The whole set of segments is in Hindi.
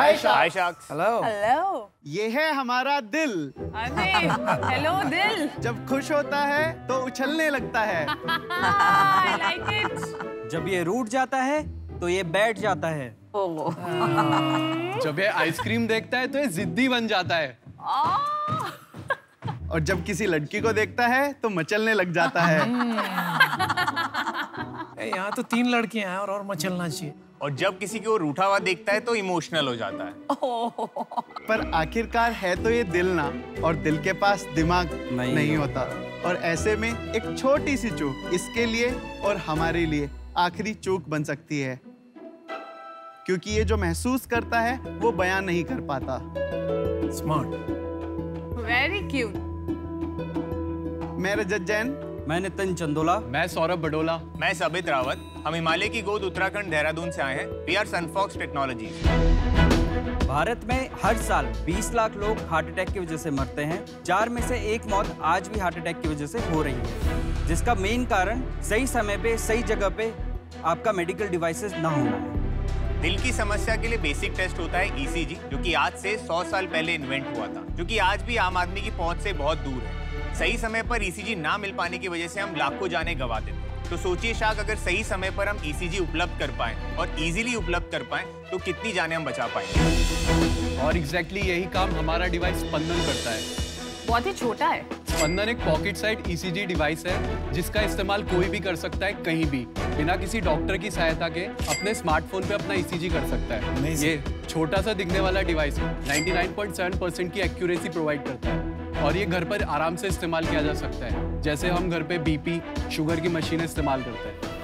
हाय शाक्स। हेलो। हेलो। ये है हमारा दिल। अरे हेलो दिल। जब खुश होता है तो उछलने लगता है। I like it. जब ये रूठ जाता है तो ये बैठ जाता है। जब ये आइसक्रीम देखता है तो ये जिद्दी बन जाता है। और जब किसी लड़की को देखता है तो मचलने लग जाता है। यहाँ तो 3 लड़कियां हैं और मचलना चाहिए। और जब किसी को रूठा हुआ देखता है तो इमोशनल हो जाता है। पर आखिरकार है तो ये दिल ना, और दिल के पास दिमाग नहीं होता। और ऐसे में एक छोटी सी चूक इसके लिए और हमारे लिए आखिरी चूक बन सकती है, क्योंकि ये जो महसूस करता है वो बयान नहीं कर पाता। स्मार्ट। Very cute. मैं रजत जैन। मैं नितिन चंदोला। मैं सौरभ बडोला। मैं सबित रावत। हम हिमालय की गोद उत्तराखंड देहरादून से आए हैं। We are Sunfox technologies. Bharat में हर साल 20 लाख लोग हार्ट अटैक की वजह से मरते हैं। 4 में से 1 मौत आज भी हार्ट अटैक की वजह से हो रही है, जिसका मेन कारण सही समय पे सही जगह पे आपका मेडिकल डिवाइसेस ना होना है। दिल की समस्या के लिए बेसिक टेस्ट होता है ईसीजी, जो कि आज से 100 साल पहले इन्वेंट हुआ था, जो कि आज भी आम आदमी की पहुंच से बहुत दूर है। सही समय पर ईसीजी ना मिल पाने की वजह से हम लाखों जानें गंवा देते हैं। तो सोचिए शाक, अगर सही समय पर हम ईसीजी उपलब्ध कर पाएं और इजीली उपलब्ध कर पाएं तो कितनी जानें हम बचा पाएंगे। और एग्जैक्टली यही काम हमारा डिवाइस स्पंदन करता है। बहुत ही छोटा है। स्पंदन एक पॉकेट साइड ईसीजी डिवाइस है, जिसका इस्तेमाल कोई भी कर सकता है, कहीं भी, बिना किसी डॉक्टर की सहायता के अपने स्मार्टफोन पे अपना ईसीजी कर सकता है। ये छोटा सा दिखने वाला डिवाइस 99.7% की एक्यूरेसी प्रोवाइड करता है और ये घर पर आराम से इस्तेमाल किया जा सकता है, जैसे हम घर पे बीपी, शुगर की मशीनें इस्तेमाल करते हैं।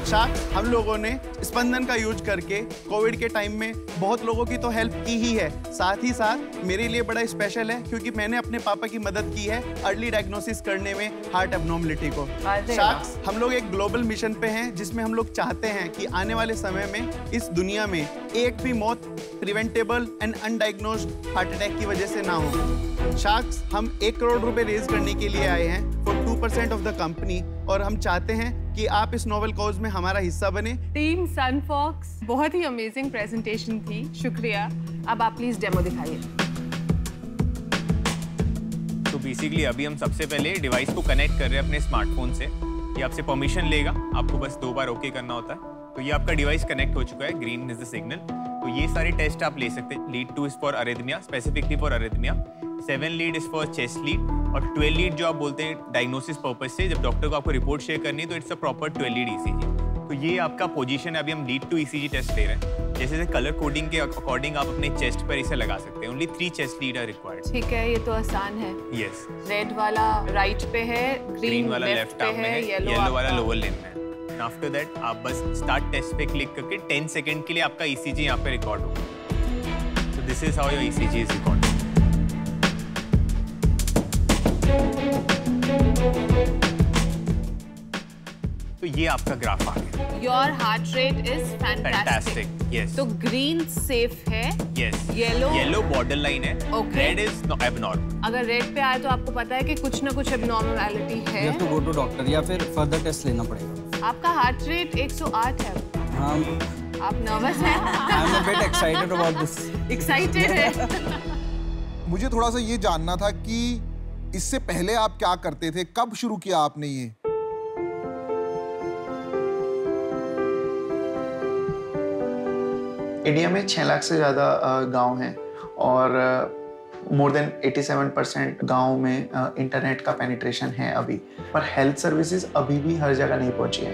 शाक, हम लोगों ने स्पंदन का यूज करके कोविड के टाइम में बहुत लोगों की तो हेल्प की ही है, साथ ही साथ मेरे लिए बड़ा स्पेशल है क्योंकि मैंने अपने पापा की मदद की है अर्ली डायग्नोसिस करने में हार्ट एब्नॉर्मलिटी को। शाक, हम लोग एक ग्लोबल मिशन पे हैं जिसमें हम लोग चाहते हैं कि आने वाले समय में इस दुनिया में एक भी मौत प्रिवेंटेबल एंड अनडायग्नोज्ड हार्ट अटैक की वजह से ना हो। शार्क्स, हम 1 करोड़ रुपए रेज करने के लिए आए हैं फॉर 2% ऑफ द कंपनी, और हम चाहते हैं कि आप इस नोबेल कॉज में हमारा हिस्सा बने। टीम सनफॉक्स, बहुत ही अमेजिंग प्रेजेंटेशन थी, शुक्रिया। अब आप प्लीज डेमो दिखाइए। तो बेसिकली अभी हम सबसे पहले डिवाइस को कनेक्ट कर रहे हैं अपने स्मार्टफोन से। ये आपसे परमिशन लेगा, आपको बस 2 बार ओके करना होता है। तो ये आपका डिवाइस कनेक्ट हो चुका है, ग्रीन इज द सिग्नल। तो ये सारे टेस्ट आप ले सकते हैं। Lead 2 is for arrhythmia, specifically for arrhythmia. 7 lead is for chest lead, और 12 लीड जो आप बोलते हैं डायग्नोसिस पर्पस से, जब डॉक्टर को आपको रिपोर्ट शेयर करनी है तो it's a proper 12 lead ECG. तो ये आपका पोजीशन है। अभी हम लीड 2 ईसीजी टेस्ट ले रहे हैं। जैसे कलर कोडिंग के अकॉर्डिंग आप अपने चेस्ट पर इसे लगा सकते हैं। Only 3 chest lead are required. ठीक है, ये तो आसान है। यस। रेड वाला राइट पे है, ग्रीन वाला लेफ्ट आर्म में है, येलो वाला लोअर लिम्ब में है। आफ्टर दैट आप बस स्टार्ट टेस्ट पे क्लिक करके 10 सेकंड के लिए आपका ईसीजी यहाँ पे रिकॉर्ड होगा। So this is how your ECG is recorded. तो ये आपका ग्राफ आ गया। Your heart rate is fantastic. Yes. तो green safe है. Yes. Yellow borderline है. Okay. Red is abnormal. अगर रेड पे आए तो आपको पता है कि कुछ ना कुछ abnormality है। You have to go to doctor या फिर further test लेना पड़ेगा। आपका हार्ट रेट 108 है। हाँ। आप नर्वस हैं? I'm a bit excited about this. Excited है। मुझे थोड़ा सा ये जानना था कि इससे पहले आप क्या करते थे, कब शुरू किया आपने ये? इंडिया में 6 लाख से ज़्यादा गांव हैं और मोर देन 87% गांव में इंटरनेट का पेनिट्रेशन है अभी, पर हेल्थ सर्विसेज अभी भी हर जगह नहीं पहुंची है।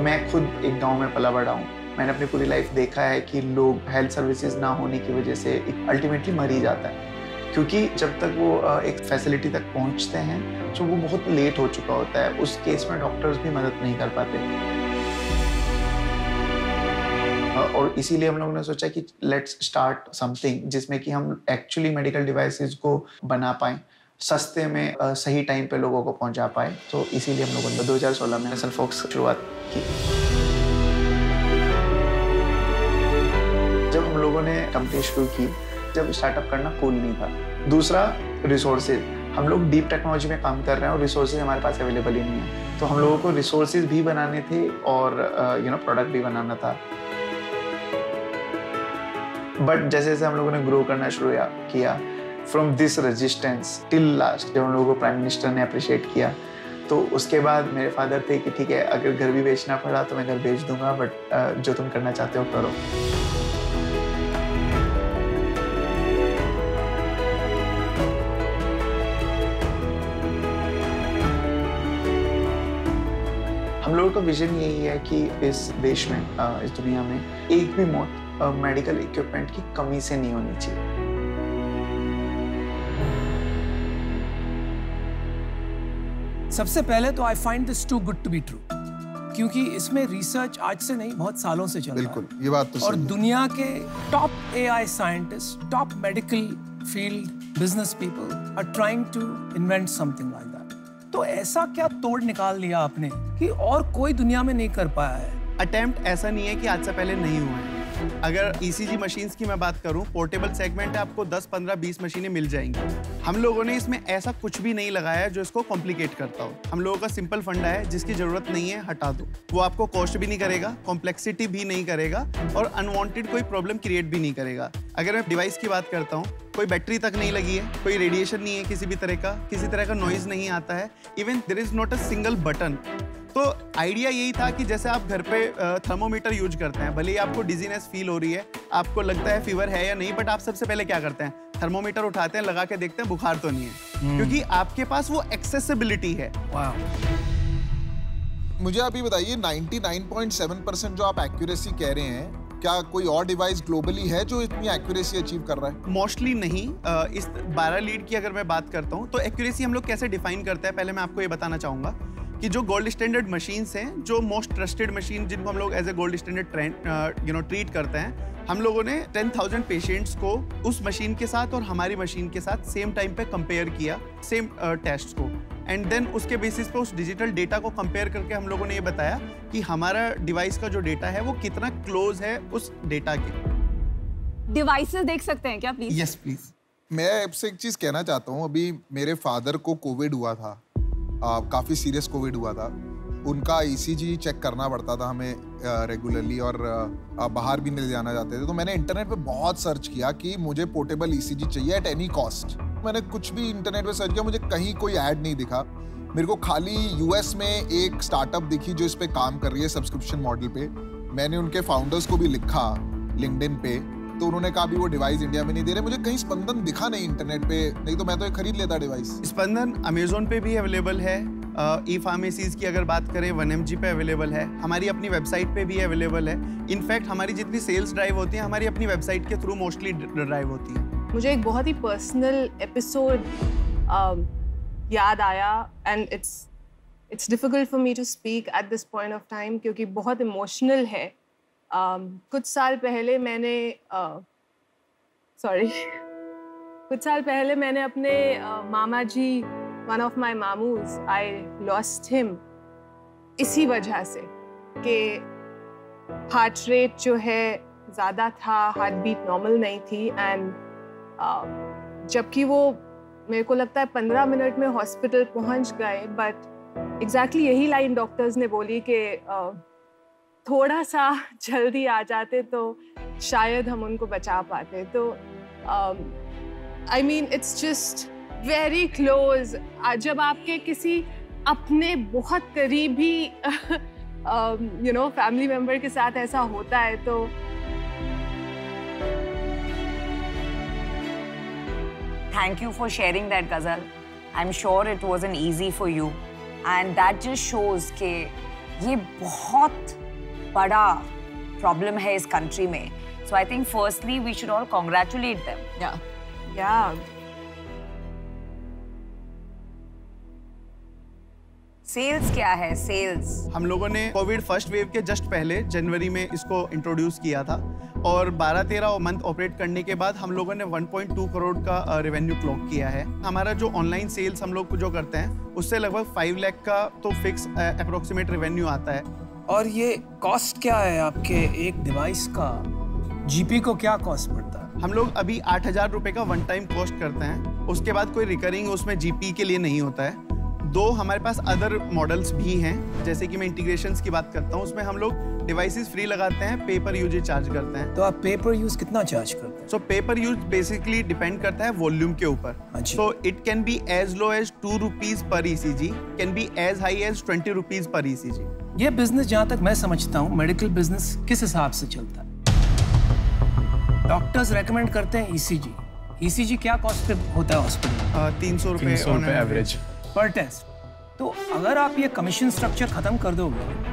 मैं खुद एक गांव में पला बड़ा हूँ। मैंने अपनी पूरी लाइफ देखा है कि लोग हेल्थ सर्विसेज ना होने की वजह से अल्टीमेटली मर ही जाता है, क्योंकि जब तक वो एक फैसिलिटी तक पहुँचते हैं तो वो बहुत लेट हो चुका होता है। उस केस में डॉक्टर्स भी मदद नहीं कर पाते, और इसीलिए हम लोगों ने सोचा कि लेट्स स्टार्ट समथिंग जिसमें कि हम एक्चुअली मेडिकल डिवाइसेस को बना पाएं, सस्ते में सही टाइम पे लोगों को पहुंचा पाएं। तो इसीलिए हम लोगों ने 2016 में सनफॉक्स शुरुआत की। जब हम लोगों ने कंपनी शुरू की, जब स्टार्टअप करना कूल नहीं था। दूसरा, रिसोर्सेज। हम लोग डीप टेक्नोलॉजी में काम कर रहे हैं और रिसोर्सेज हमारे पास अवेलेबल ही नहीं है, तो हम लोगों को रिसोर्सेज भी बनाने थे और प्रोडक्ट भी बनाना था। बट जैसे जैसे हम लोगों ने ग्रो करना शुरू किया, from this resistance till last, जब हम लोगों को प्राइम मिनिस्टर ने अप्रिशिएट किया, तो उसके बाद मेरे फादर थे कि ठीक है, अगर घर भी बेचना पड़ा तो मैं घर बेच दूंगा, बट जो तुम करना चाहते हो करो। हम लोगों का विजन यही है कि इस देश में, इस दुनिया में एक भी मौत मेडिकल इक्विपमेंट की कमी से नहीं होनी चाहिए। सबसे पहले तो I find this too good to be true, क्योंकि इसमें रिसर्च आज से नहीं बहुत सालों से चल रहा है। बिल्कुल, ये बात तो और सही है। दुनिया के top AI scientist, top medical field business people are trying to invent something like that. तो ऐसा क्या तोड़ निकाल लिया आपने कि और कोई दुनिया में नहीं कर पाया है? अटेम्प्ट ऐसा नहीं है कि आज से पहले नहीं हुआ है। अगर ECG मशीन्स की मैं बात करूं, पोर्टेबल सेगमेंट है, आपको 10, 15, 20 मशीनें मिल जाएंगी। हम लोगों ने इसमें ऐसा कुछ भी नहीं लगाया है जो इसको कॉम्प्लिकेट करता हो। हम लोगों का सिंपल फंडा है, जिसकी जरूरत नहीं है हटा दो। वो आपको कॉस्ट भी नहीं करेगा, कॉम्प्लेक्सिटी भी नहीं करेगा और अनवांटेड कोई प्रॉब्लम क्रिएट भी नहीं करेगा। अगर मैं डिवाइस की बात करता हूँ, कोई बैटरी तक नहीं लगी है, कोई रेडिएशन नहीं है किसी भी तरह का, किसी तरह का नॉइज नहीं आता है, even there is not a single button. तो आइडिया यही था कि जैसे आप घर पे थर्मोमीटर यूज करते हैं, भले ही आपको डिजीनेस फील हो रही है, आपको लगता है फीवर है या नहीं, बट आप सबसे पहले क्या करते हैं? थर्मोमीटर उठाते हैं, लगा के देखते हैं बुखार तो नहीं है, क्योंकि आपके पास वो एक्सेसिबिलिटी है। मुझे अभी बताइए 99.7% जो आप एक्यूरेसी कह रहे हैं, क्या कोई और डिवाइस ग्लोबली है जो इतनी एक्यूरेसी अचीव कर रहा है? मोस्टली नहीं। इस 12 लीड की अगर मैं बात करता हूँ, तो एक्यूरेसी हम लोग कैसे डिफाइन करते हैं, पहले मैं आपको ये बताना चाहूंगा कि जो गोल्ड स्टैंडर्ड मशीन्स हैं, जो मोस्ट ट्रस्टेड मशीन जिनको हम लोग as a gold standard treat करते हैं, हम लोगों ने 10,000 पेशेंट्स को उस मशीन के साथ और हमारी मशीन के साथ सेम टाइम पे कंपेयर किया, सेम टेस्ट को, एंड देन उसके बेसिस पे उस डिजिटल डेटा को कंपेयर करके हम लोगों ने ये बताया कि हमारा डिवाइस का जो डेटा है वो कितना क्लोज है उस डेटा के। डिवाइसेस देख सकते हैं क्या प्लीज? Yes please. मैं आपसे एक चीज कहना चाहता हूँ। अभी मेरे फादर को कोविड हुआ था, काफी सीरियस कोविड हुआ था। उनका ECG चेक करना पड़ता था हमें रेगुलरली, और बाहर भी नहीं जाना चाहते थे। तो मैंने इंटरनेट पे बहुत सर्च किया कि मुझे पोर्टेबल ECG चाहिए एट एनी कॉस्ट। मैंने कुछ भी इंटरनेट पे सर्च किया, मुझे कहीं कोई ऐड नहीं दिखा। मेरे को खाली US में एक स्टार्टअप दिखी जो इस पे काम कर रही है सब्सक्रिप्शन मॉडल पे। मैंने उनके फाउंडर्स को भी लिखा लिंक्डइन पे, तो उन्होंने कहा भी वो डिवाइस इंडिया में नहीं दे रहे। मुझे कहीं स्पंदन दिखा नहीं इंटरनेट पे, नहीं तो मैं तो ये खरीद लेता डिवाइस। स्पंदन अमेजोन पे भी अवेलेबल है, ई फार्मेसीज की अगर बात करें 1mg पे अवेलेबल है, हमारी अपनी वेबसाइट पे भी अवेलेबल है। इनफैक्ट हमारी जितनी सेल्स ड्राइव होती है, हमारी अपनी वेबसाइट के थ्रू मोस्टली ड्राइव होती है। मुझे एक बहुत ही पर्सनल एपिसोड याद आया, and it's difficult for me to speak at this point of time, क्योंकि बहुत इमोशनल है। कुछ साल पहले मैंने अपने मामा जी, वन ऑफ माई मामूज, आई लॉस्ट हिम इसी वजह से कि हार्ट रेट जो है ज़्यादा था, हार्ट बीट नॉर्मल नहीं थी, एंड जबकि वो मेरे को लगता है 15 मिनट में हॉस्पिटल पहुंच गए, बट एग्जैक्टली यही लाइन डॉक्टर्स ने बोली कि थोड़ा सा जल्दी आ जाते तो शायद हम उनको बचा पाते। तो I mean it's just very close. जब आपके किसी अपने बहुत करीबी फैमिली मेंबर के साथ ऐसा होता है, तो Thank you for sharing that, Ghazal. I'm sure it wasn't easy for you, and that just shows कि ये बहुत बड़ा problem है इस country में. So I think firstly we should all congratulate them. yeah. Sales क्या है? सेल्स हम लोगों ने कोविड फर्स्ट वेव के जस्ट पहले जनवरी में इसको इंट्रोड्यूस किया था, और 12-13 मंथ ऑपरेट करने के बाद हम लोगों ने 1.2 करोड़ का रेवेन्यू क्लॉक किया है। हमारा जो ऑनलाइन सेल्स हम लोग जो करते हैं, उससे लगभग 5 लाख का तो फिक्स अप्रोक्सीमेट रेवेन्यू आता है। और ये कॉस्ट क्या है आपके एक डिवाइस का? जीपी को क्या कॉस्ट पड़ता है? हम लोग अभी 8,000 रुपए का वन टाइम कॉस्ट करते हैं, उसके बाद कोई रिकरिंग उसमें जीपी के लिए नहीं होता है। 2 हमारे पास अदर मॉडल्स भी हैं, जैसे कि मैं इंटीग्रेशंस की बात करता हूँ, उसमें हम लोग डिवाइसेस फ्री लगाते हैं, पेपर यूज चार्ज करते हैं। तो आप पेपर यूज कितना चार्ज करते हैं? So paper use basically depend करता है वॉल्यूम के ऊपर। So it can be as low as 2 rupees per ECG, can be as high as 20 rupees per ECG. ये बिजनेस जहाँ तक मैं समझता हूँ, मेडिकल बिजनेस किस हिसाब से चलता है? डॉक्टर्स रेकमेंड करते हैं ईसीजी। ईसीजी क्या कॉस्ट पे होता है हॉस्पिटल? 300 रुपए एवरेज पर टेस्ट। तो अगर आप ये कमीशन स्ट्रक्चर खत्म कर दोगे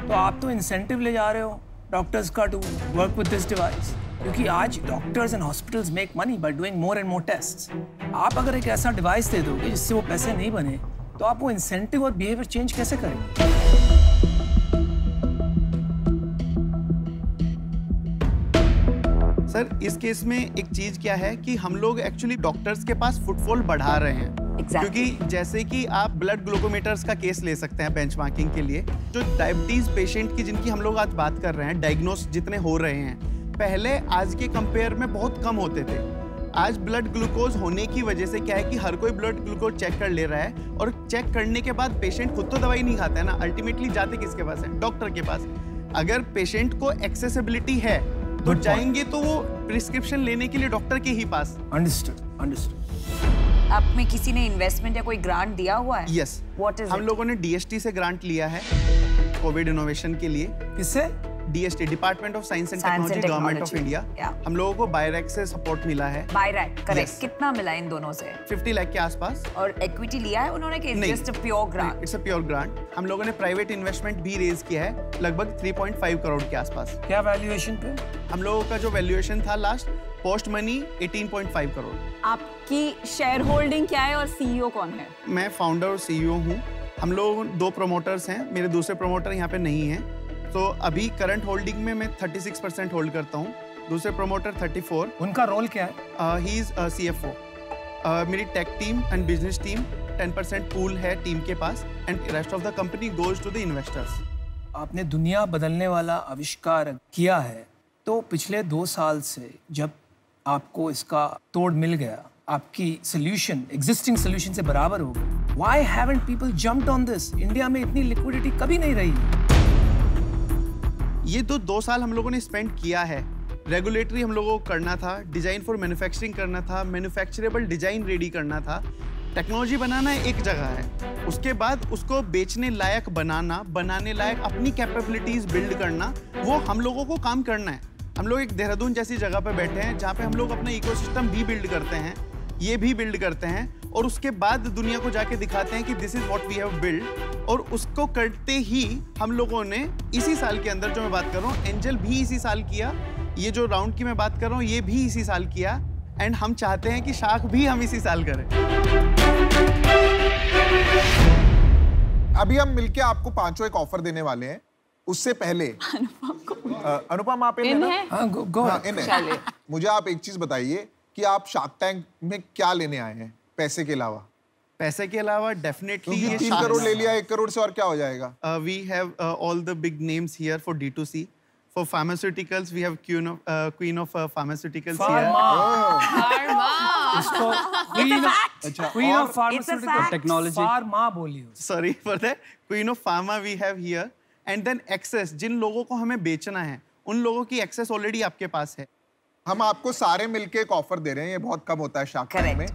तो आप तो इंसेंटिव ले जा रहे हो डॉक्टर्स का to work with this device, क्योंकि आज doctors and hospitals make money by doing more and more tests. आप अगर एक ऐसा डिवाइस दे दोगे जिससे वो पैसे नहीं बने, तो आप वो इंसेंटिव और बिहेवियर चेंज कैसे करेंगे? सर इस केस में एक चीज क्या है कि हम लोग एक्चुअली डॉक्टर्स के पास फुटफॉल बढ़ा रहे हैं। क्योंकि जैसे कि आप ब्लड ग्लूकोमीटर्स का केस ले सकते हैं बेंचमार्किंग के लिए, जो डायबिटीज पेशेंट की जिनकी हम लोग आज बात कर रहे हैं, डायग्नोस जितने हो रहे हैं, पहले आज के कंपेयर में बहुत कम होते थे। आज ब्लड ग्लूकोज होने की वजह से क्या है कि हर कोई ब्लड ग्लूकोज चेक कर ले रहा है, और चेक करने के बाद पेशेंट खुद तो दवाई नहीं खाता है ना, अल्टीमेटली जाते किसके पास है? डॉक्टर के पास। अगर पेशेंट को एक्सेसिबिलिटी है तो जाएंगे तो वो प्रिस्क्रिप्शन लेने के लिए डॉक्टर के ही पास। Understood, understood. आप में किसी ने इन्वेस्टमेंट या कोई ग्रांट दिया हुआ है? यस, हम लोगों ने डीएसटी से ग्रांट लिया है कोविड इनोवेशन के लिए। किससे? DST, department of science and technology, government of India. हम लोगों को बायरैक से सपोर्ट मिला है। बायरैक, करेक्ट। कितना मिला इन दोनों से? 50 लाख के आसपास। और इक्विटी लिया है उन्होंने कि just a pure grant? It's a pure grant. हम लोगों ने प्राइवेट इन्वेस्टमेंट भी रेज किया है, लगभग 3.5 करोड़ के आसपास। क्या वैल्यूएशन पे? हम लोगों का जो वैल्यूएशन था लास्ट पोस्ट मनी 18.5 करोड़। आपकी शेयर होल्डिंग क्या है और सीईओ कौन है? मैं फाउंडर और सीईओ हूँ। हम लोग 2 प्रमोटर्स हैं, मेरे दूसरे प्रमोटर यहाँ पे नहीं हैं। तो अभी करंट होल्डिंग में मैं 36% होल्ड करता हूँ, दूसरे प्रमोटर 34। उनका रोल क्या है? He is CFO। मेरी tech team and business team 10% pool है टीम के पास, and rest of the company goes to the investors. आपने दुनिया बदलने वाला आविष्कार किया है, तो पिछले 2 साल से जब आपको इसका तोड़ मिल गया, आपकी सोल्यूशन एग्जिस्टिंग सोल्यूशन से बराबर हो गई, why haven't people jumped on this? India में इतनी लिक्विडिटी कभी नहीं रही। ये तो 2 साल हम लोगों ने स्पेंड किया है। रेगुलेटरी हम लोगों को करना था, डिजाइन फॉर मैन्युफैक्चरिंग करना था, मैन्युफैक्चरेबल डिजाइन रेडी करना था, टेक्नोलॉजी बनाना एक जगह है, उसके बाद उसको बेचने लायक बनाना, बनाने लायक अपनी कैपेबिलिटीज बिल्ड करना, वो हम लोगों को काम करना है। हम लोग एक देहरादून जैसी जगह पे बैठे हैं जहाँ पे हम लोग अपना इकोसिस्टम भी बिल्ड करते हैं, ये भी बिल्ड करते हैं, और उसके बाद दुनिया को जाके दिखाते हैं कि this is what we have build. और उसको करते ही हम लोगों ने इसी साल के अंदर, जो मैं बात कर रहा हूँ, एंजल भी इसी साल किया, ये जो राउंड की मैं बात कर रहा हूँ ये भी इसी साल किया, एंड हम चाहते हैं कि शाख भी हम इसी साल करें। अभी हम मिलके आपको 5 एक ऑफर देने वाले हैं। उससे पहले अनुपम आप इन है? मुझे आप एक चीज बताइए कि आप शार्क टैंक में क्या लेने आए हैं पैसे के अलावा? पैसे के अलावा डेफिनेटली 3 करोड़ ले लिया, 1 करोड़ से और क्या हो जाएगा? We have all the big names here for D2C. For pharmaceuticals, we have queen of pharmaceuticals here. Queen of pharmaceutical technology. Pharma बोलिए. Sorry for that. Queen of pharma we have here, and then access. जिन लोगों को हमें बेचना है, उन लोगों की access already आपके पास है. हम आपको सारे मिलके एक ऑफर दे रहे हैं, ये बहुत कम होता है शार्क टैंक में,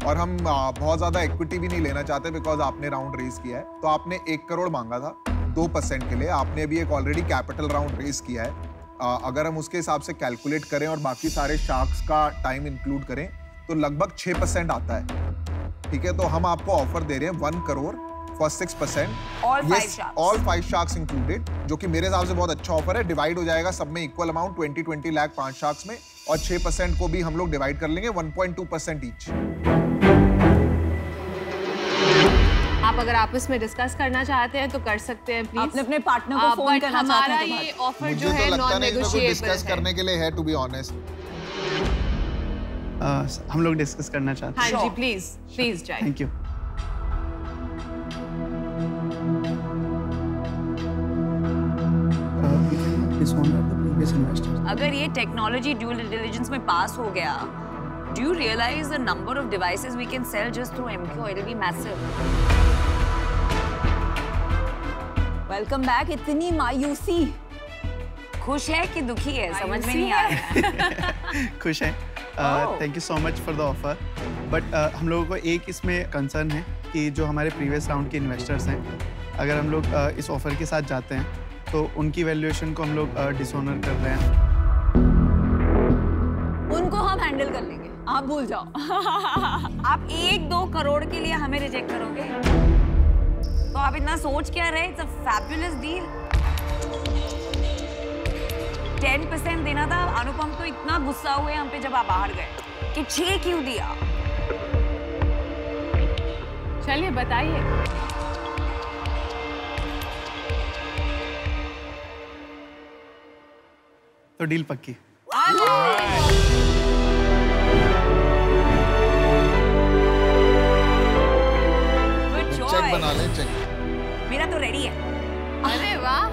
और हम बहुत ज्यादा इक्विटी भी नहीं लेना चाहते बिकॉज आपने राउंड रेज किया है। तो आपने 1 करोड़ मांगा था 2% के लिए, आपने भी एक ऑलरेडी कैपिटल राउंड रेज किया है। अगर हम उसके हिसाब से कैलकुलेट करें और बाकी सारे शार्क्स का टाइम इंक्लूड करें तो लगभग 6% आता है। ठीक है, तो हम आपको ऑफर दे रहे हैं 1 crore for 6%। All 5 sharks included, जो कि मेरे हिसाब से बहुत अच्छा ऑफर है। डिवाइड हो जाएगा सब में इक्वल अमाउंट, 20 लाख 5 शार्क्स में, और 6% को भी हम लोग डिवाइड कर लेंगे 1.2% ईच। आप अगर आपस में डिस्कस करना चाहते हैं तो कर सकते हैं प्लीज। आपने अपने पार्टनर को फोन करना चाहते हैं? हमारा ये ऑफर जो मुझे है तो लगता नॉन नहीं इसमें कोई नेगोशिएबल डिस्कस करने के लिए है, टू बी ऑनेस्ट। हम लोग डिस्कस करना चाहते हैं। हाँ जी, प्लीज प्लीज जाइए। Thank you. Previous investors. अगर ये टेक्नोलॉजी ड्यू डिलिजेंस में पास हो गया, do you realize the number of devices we can sell just through MQ? It'll be massive. Welcome back. इतनी मायूसी, खुश है कि दुखी है समझ में नहीं आ रहा। खुश है। Thank you so much for the offer, but हम लोगों को एक इसमें कंसर्न है कि जो हमारे प्रीवियस राउंड के इन्वेस्टर्स हैं, अगर हम लोग इस ऑफर के साथ जाते हैं तो उनकी वैल्यूएशन को हम लोग डिसऑनर कर रहे हैं। उनको हम हैंडल कर लेंगे, आप भूल जाओ। आप 1-2 करोड़ के लिए हमें रिजेक्ट करोगे? तो आप इतना सोच क्या रहे? It's a fabulous deal. 10% देना था। अनुपम तो इतना गुस्सा हुए हम पे जब आप बाहर गए कि 6 क्यों दिया? चलिए बताइए। तो डील पक्की। चेक बना ले, चेक। मेरा तो रेडी है। अरे वाह,